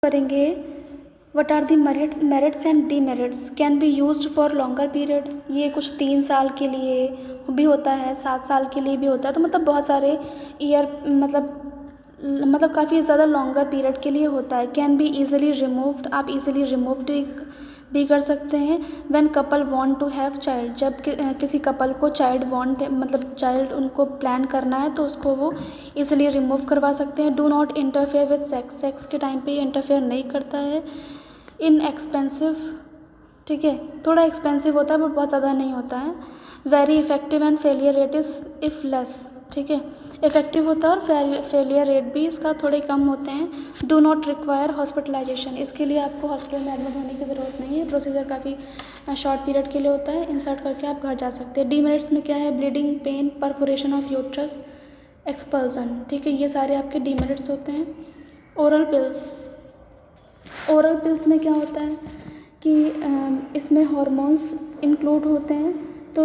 करेंगे what are the merits and demerits can be used for longer period. ये कुछ 3 साल के लिए भी होता है, 7 साल के लिए भी होता है, तो मतलब बहुत सारे ईयर मतलब काफ़ी ज़्यादा लॉन्गर पीरियड के लिए होता है। कैन बी ईजिली रिमूव्ड, आप इजीली रिमूव्ड भी कर सकते हैं। When couple want to have child, जब किसी कपल को चाइल्ड वांट मतलब चाइल्ड उनको प्लान करना है तो उसको वो इजीली रिमूव करवा सकते हैं। Do not interfere with sex, sex के टाइम पे इंटरफेयर नहीं करता है। इन एक्सपेंसिव, ठीक है, थोड़ा एक्सपेंसिव होता है बट बहुत ज़्यादा नहीं होता है। Very effective and failure rate is if less, ठीक है, इफेक्टिव होता है और फेलियर रेट भी इसका थोड़े कम होते हैं। डू नॉट रिक्वायर हॉस्पिटलाइजेशन, इसके लिए आपको हॉस्पिटल में एडमिट होने की ज़रूरत नहीं है। प्रोसीजर काफ़ी शॉर्ट पीरियड के लिए होता है, इंसर्ट करके आप घर जा सकते हैं। डीमेरिट्स में क्या है? Bleeding, pain, perforation of uterus, expulsion, ठीक है, ये सारे आपके डीमेरिट्स होते हैं। ओरल पिल्स, ओरल पिल्स में क्या होता है कि इसमें हार्मोन्स इंक्लूड होते हैं। तो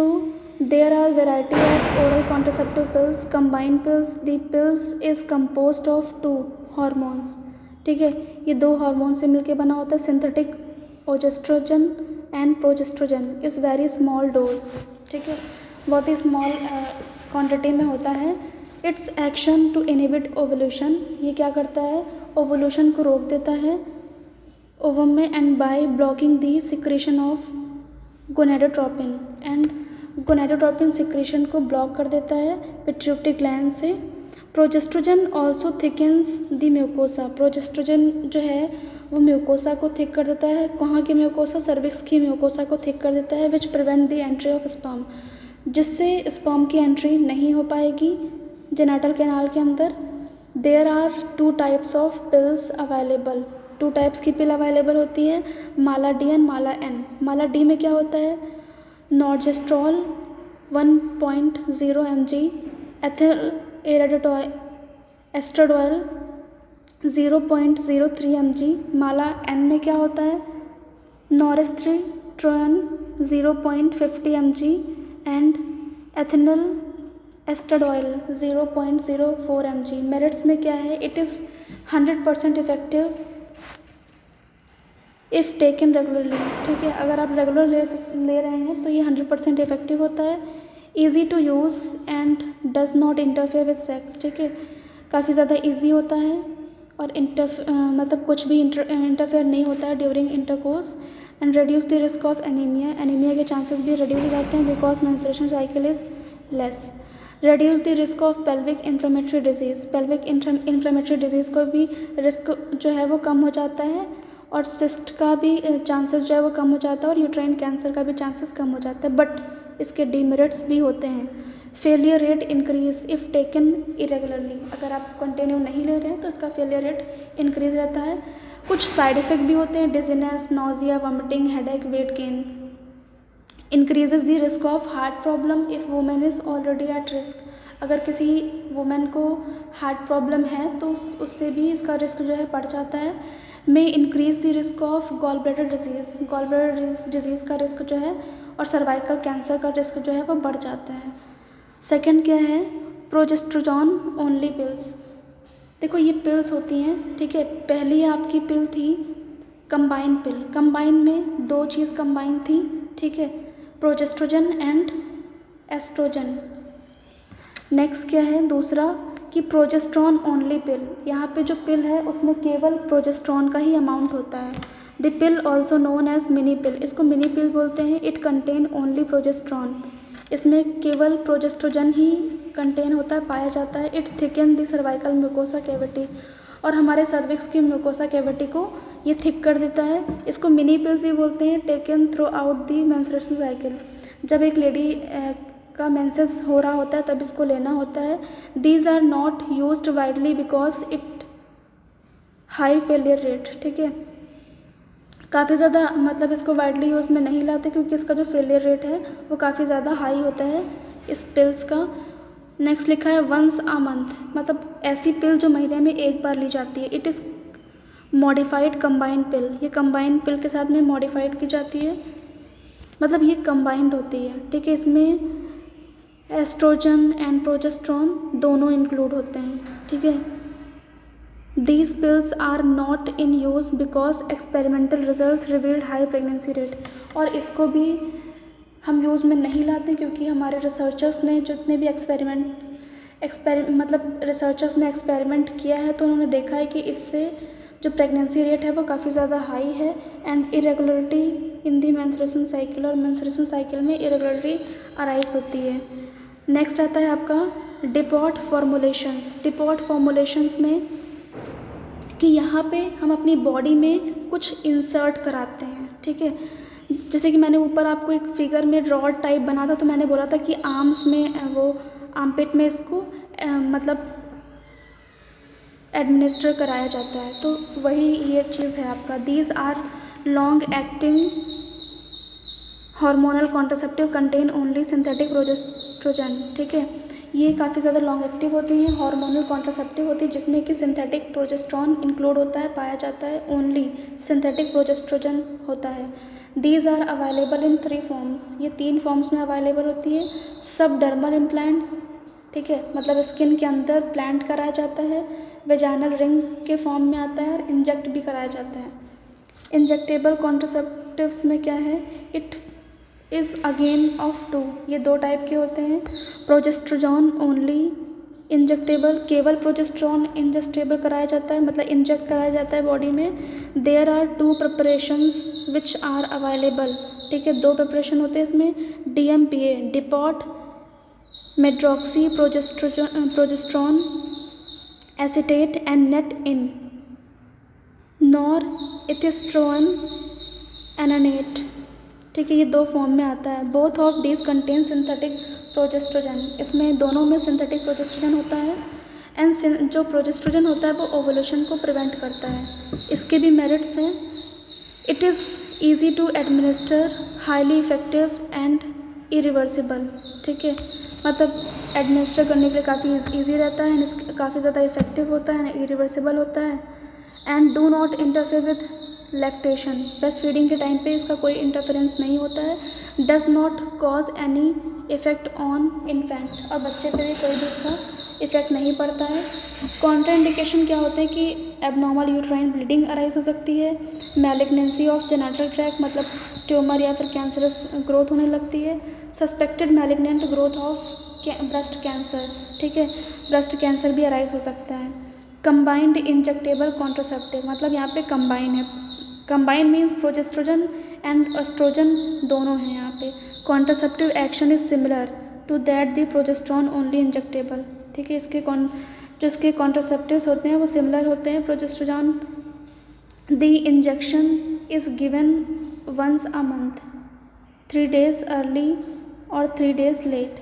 there are variety of oral contraceptive pills, combine pills. The pills is composed of 2 hormones, ठीक है, ये 2 हार्मोन से मिलकर बना होता है। Synthetic oestrogen and progestogen is very small dose, ठीक है, बहुत ही स्मॉल क्वांटिटी में होता है। It's action to inhibit ovulation, ये क्या करता है? ओवुलेशन को रोक देता है ओवम में। And by blocking the secretion of gonadotropin, and gonadotropin secretion को ब्लॉक कर देता है पिट्यूटरी ग्लैंड से। Progesterone also thickens the mucosa, progesterone जो है वो म्यूकोसा को थिक कर देता है। कहाँ की म्यूकोसा? सर्विक्स की म्यूकोसा को थिक कर देता है। Which prevent the entry of sperm, जिससे स्पर्म की एंट्री नहीं हो पाएगी जेनाटल कैनाल के अंदर। There are 2 types of pills available, 2 types की पिल अवेलेबल होती है, Mala D and Mala N. Mala D में क्या होता है? Norgestrel 1.0 mg, ethinyl estradiol 0.03 mg। Mala N में क्या होता है? Norethisterone 0.50 mg and ethinyl estradiol 0.04 mg। Merits में क्या है? It is 100% effective if taken regularly, ठीक है, अगर आप रेगुलर ले रहे हैं तो ये 100% इफेक्टिव होता है। Easy to use and does not interfere with sex, ठीक है, काफ़ी ज़्यादा ईजी होता है और मतलब कुछ भी इंटरफेयर नहीं होता है during intercourse. And reduce the risk of anaemia, anaemia के चांसेस भी रिड्यूस हो जाते हैं because menstruation cycle is less. Reduce the risk of pelvic inflammatory disease, pelvic inflammatory disease को भी रिस्क जो है वो कम हो जाता है और सिस्ट का भी चांसेस जो है वो कम हो जाता है और यूट्राइन कैंसर का भी चांसेस कम हो जाता है। बट इसके डीमेरिट्स भी होते हैं। Failure rate increase if taken irregularly, अगर आप कंटिन्यू नहीं ले रहे हैं तो इसका फेलियर रेट इंक्रीज रहता है। कुछ साइड इफ़ेक्ट भी होते हैं, dizziness, nausea, vomiting, headache, weight gain. Increases the risk of heart problem if women is already at risk, अगर किसी वुमेन को हार्ट प्रॉब्लम है तो उससे भी इसका रिस्क जो है बढ़ जाता है। में increase the risk of gall bladder disease, gall bladder disease का रिस्क जो है और सर्वाइकल कैंसर का रिस्क जो है वो बढ़ जाता है। सेकंड क्या है? प्रोजेस्ट्रोजॉन ओनली पिल्स। देखो ये पिल्स होती हैं, ठीक है, पहली आपकी पिल थी कंबाइन पिल, कंबाइन में 2 चीज़ कंबाइन थी, ठीक है, प्रोजेस्ट्रोजन एंड एस्ट्रोजन। नेक्स्ट क्या है? दूसरा कि प्रोजेस्ट्रॉन ओनली पिल, यहाँ पे जो पिल है उसमें केवल प्रोजेस्ट्रॉन का ही अमाउंट होता है। The pill also known as mini pill, इसको मिनी पिल बोलते हैं। इट कंटेन ओनली प्रोजेस्ट्रॉन, इसमें केवल प्रोजेस्ट्रोजन ही कंटेन होता है, पाया जाता है। It thicken the cervical mucosa cavity, और हमारे सर्विक्स की म्यूकोसा कैविटी को ये थिक कर देता है। इसको मिनी पिल्स भी बोलते हैं। Taken through out the menstruation cycle, जब एक लेडी का मेंसेस हो रहा होता है तब इसको लेना होता है। These are not used widely because it high failure rate, ठीक है, काफ़ी ज़्यादा मतलब इसको वाइडली यूज़ में नहीं लाते क्योंकि इसका जो फेलियर रेट है वो काफ़ी ज़्यादा हाई होता है इस पिल्स का। नेक्स्ट लिखा है वंस अ मंथ, मतलब ऐसी पिल जो महीने में एक बार ली जाती है। इट इज़ मॉडिफाइड कंबाइंड पिल, ये कंबाइंड पिल के साथ में मॉडिफाइड की जाती है, मतलब ये कंबाइंड होती है, ठीक है, इसमें एस्ट्रोजन एंड प्रोजेस्ट्रॉन दोनों इंक्लूड होते हैं, ठीक है। These pills are not in use because experimental results revealed high pregnancy rate. और इसको भी हम यूज़ में नहीं लाते क्योंकि हमारे रिसर्चर्स ने जितने भी रिसर्चर्स ने एक्सपेरिमेंट किया है तो उन्होंने देखा है कि इससे जो प्रेगनेंसी रेट है वो काफ़ी ज़्यादा हाई है and irregularity in the menstruation cycle, और मेंस्ट्रुएशन साइकिल में इरेगुलरिटी अराइज होती है। नेक्स्ट आता है आपका डिपॉट फॉर्मुलेशंस। डिपॉट फॉर्मुलेशंस में कि यहाँ पे हम अपनी बॉडी में कुछ इंसर्ट कराते हैं, ठीक है। जैसे कि मैंने ऊपर आपको एक फिगर में रॉड टाइप बना था, तो मैंने बोला था कि आर्म्स में वो आर्मपिट में इसको मतलब एडमिनिस्टर कराया जाता है, तो वही ये चीज़ है आपका। These are long acting hormonal contraceptive contain only synthetic progestogen, ठीक है। ये काफ़ी ज़्यादा लॉन्ग एक्टिव होती हैं, हार्मोनल कॉन्ट्रासेप्टिव होती है जिसमें कि सिंथेटिक प्रोजेस्ट्रॉन इंक्लूड होता है, पाया जाता है, ओनली सिंथेटिक प्रोजेस्ट्रोजन होता है। These are available in 3 forms, ये 3 फॉर्म्स में अवेलेबल होती है। सबडर्मल इम्प्लांट्स, ठीक है, मतलब स्किन के अंदर प्लांट कराया जाता है, वेजाइनल रिंग के फॉर्म में आता है और इंजेक्ट भी कराया जाता है। इंजेक्टेबल कॉन्ट्रासेप्टिव्स में क्या है, इट इज़ अगेन ऑफ 2, ये 2 टाइप के होते हैं। प्रोजेस्ट्रोजॉन ओनली इंजेक्टेबल, केवल प्रोजेस्ट्रॉन इंजेक्टेबल कराया जाता है, मतलब इंजेक्ट कराया जाता है बॉडी में। There are 2 preparations which are available, ठीक है, 2 प्रिपरेशन होते हैं इसमें। DMPA depot medroxyprogesterone acetate and NET EN norethisterone enanthate, ठीक है, ये 2 फॉर्म में आता है। Both of this contain synthetic progestogen, इसमें दोनों में सिंथेटिक प्रोजेस्ट्रोजन होता है एंड जो प्रोजेस्ट्रोजन होता है वो ओवुलेशन को प्रिवेंट करता है। इसके भी मेरिट्स हैं। It is easy to administer, highly effective and irreversible, ठीक है, मतलब एडमिनिस्टर करने के लिए काफ़ी ईजी रहता है, काफ़ी ज़्यादा इफेक्टिव होता है, इरिवर्सिबल होता है and do not interfere with lactation, breast feeding के टाइम पे इसका कोई इंटरफेरेंस नहीं होता है। Does not cause any effect on infant, और बच्चे पे भी कोई भी इसका इफ़ेक्ट नहीं पड़ता है। कॉन्ट्राइंडिकेशन क्या होते हैं कि एबनॉर्मल यूट्राइन ब्लीडिंग अराइज हो सकती है, मैलिग्नेंसी ऑफ जेनिटल ट्रैक्ट, मतलब ट्यूमर या फिर कैंसरस ग्रोथ होने लगती है, suspected malignant growth of breast cancer, ठीक है, ब्रेस्ट कैंसर भी अराइज हो सकता है। कंबाइंड इंजेक्टेबल कॉन्ट्रासेप्टिव, मतलब यहाँ पे कंबाइन है, combine means progestogen and oestrogen दोनों हैं यहाँ पे। Contraceptive action is similar to that the progesterone only injectable, ठीक है, जो इसके कॉन्ट्रासेप्टिव्स होते हैं वो सिमिलर होते हैं progestogen. The injection is given once a month, 3 days early और 3 days लेट,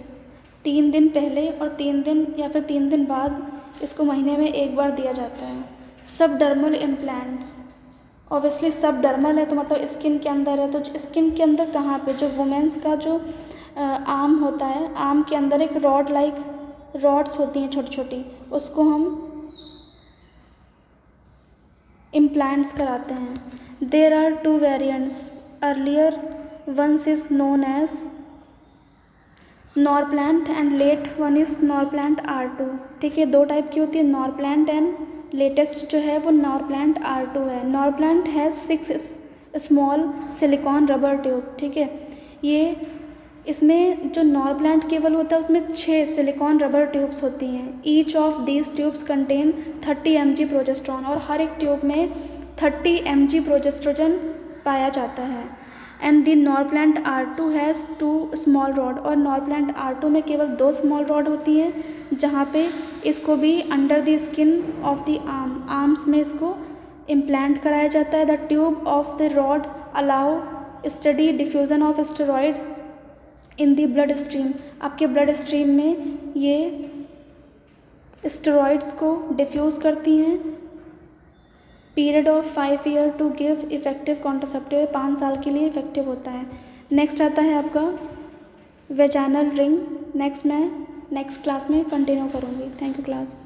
3 दिन पहले और 3 दिन या फिर 3 दिन बाद इसको महीने में 1 बार दिया जाता है। सबडर्मल इम्प्लांट्स, ऑब्वियसली सबडर्मल है तो मतलब स्किन के अंदर है, तो स्किन के अंदर कहाँ पे, जो वुमेंस का जो आर्म होता है, आर्म के अंदर एक रॉड लाइक रॉड्स होती हैं छोटी छोटी, उसको हम इम्प्लांट्स कराते हैं। There are 2 variants, earlier ones is known as Norplant and late one is Norplant R2, ठीक है, 2 टाइप की होती है, नॉरप्लांट एंड लेटेस्ट जो है वो नॉरप्लांट R2 है। Norplant has 6 small silicone rubber tube, ठीक है, ये इसमें जो नॉरप्लांट केबल होता है उसमें 6 सिलिकॉन रबर ट्यूब्स होती हैं। Each of these tubes contain 30 mg progesterone, और हर एक ट्यूब में 30 mg प्रोजेस्ट्रोजन पाया जाता है। And the Norplant R2 has 2 small rod, और नॉरप्लांट R2 में केवल 2 स्मॉल रॉड होती हैं जहाँ पे इसको भी under the skin of the arms में इसको इम्प्लांट कराया जाता है। The tube of the rod allow steady diffusion of steroid in the blood stream, आपके ब्लड स्ट्रीम में ये स्टेरॉइड्स को डिफ्यूज़ करती हैं। Period of 5 year to give effective contraceptive, 5 साल के लिए इफेक्टिव होता है। नेक्स्ट आता है आपका वेजाइनल रिंग, नेक्स्ट क्लास में कंटिन्यू करूँगी। Thank you class.